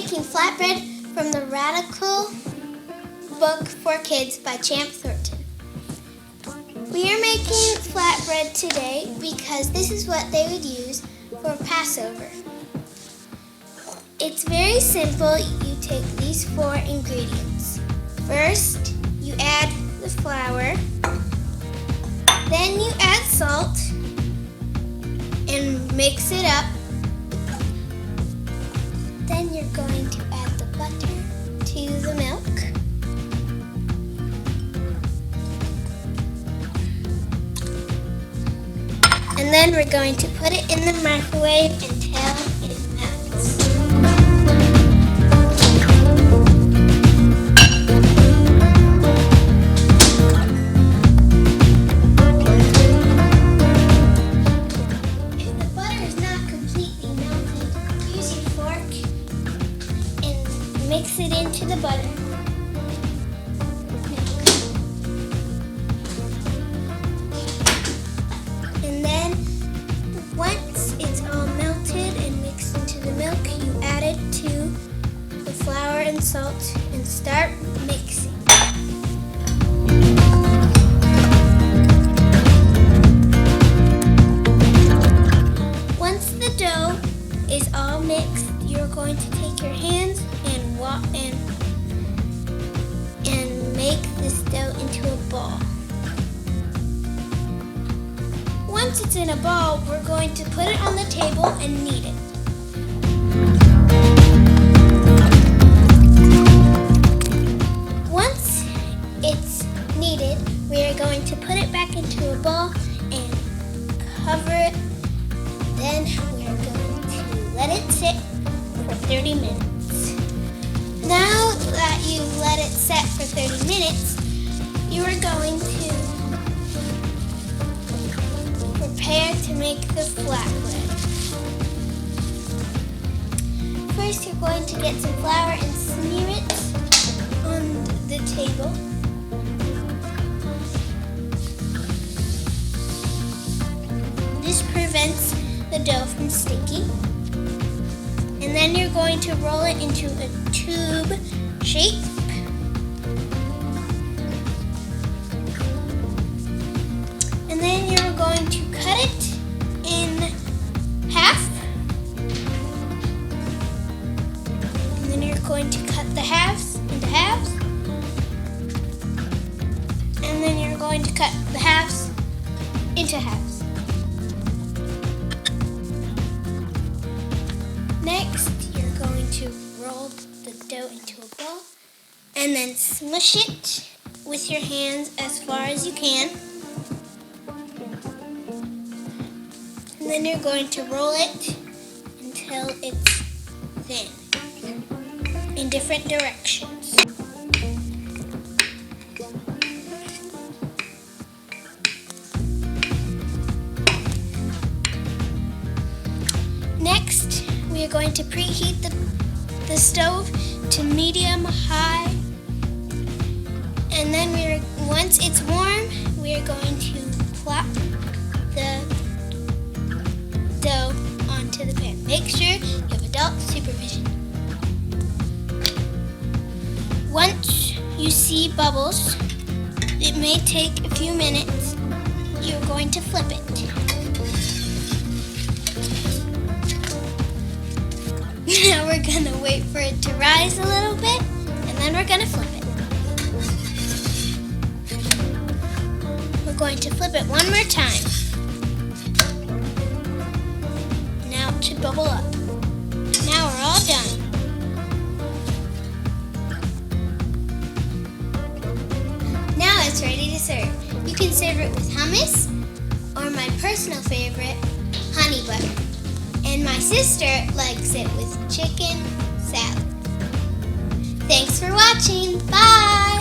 making flatbread from the Radical book for kids by Champ Thornton. We are making flatbread today because this is what they would use for Passover. It's very simple. You take these 4 ingredients. First, you add the flour. Then you add salt and mix it up. Then you're going to add the butter to the milk. And then we're going to put it in the microwave until it melts. If the butter is not completely melted, use your fork and mix it into the butter. And then once it's all melted and mixed into the milk, you add it to the flour and salt and start mixing. Once the dough is all mixed, you're going to take your hands and make this dough into a ball. Once it's in a ball, we're going to put it on the table and knead it. Once it's kneaded, we are going to put it back into a ball and cover it. Then we are going to let it sit for 30 minutes. Now that you've let it set for 30 minutes, you are going to prepare to make the flatbread. First, you're going to get some flour and smear it on the table. This prevents the dough from sticking. And then you're going to roll it into a tube shape. And then you're going to cut it in half. And then you're going to cut the halves into halves. And then you're going to cut the halves into halves. Next, you're going to roll the dough into a ball and then smush it with your hands as far as you can. And then you're going to roll it until it's thin in different directions. Next, we are going to preheat the stove to medium high. And then once it's warm, we are going to plop the dough onto the pan. Make sure you have adult supervision. Once you see bubbles, it may take a few minutes. You're going to flip it. Now we're going to wait for it to rise a little bit, and then we're going to flip it. We're going to flip it one more time. Now it should bubble up. Now we're all done. Now it's ready to serve. You can serve it with hummus, or my personal favorite, honey butter. And my sister likes it with chicken salad. Thanks for watching. Bye!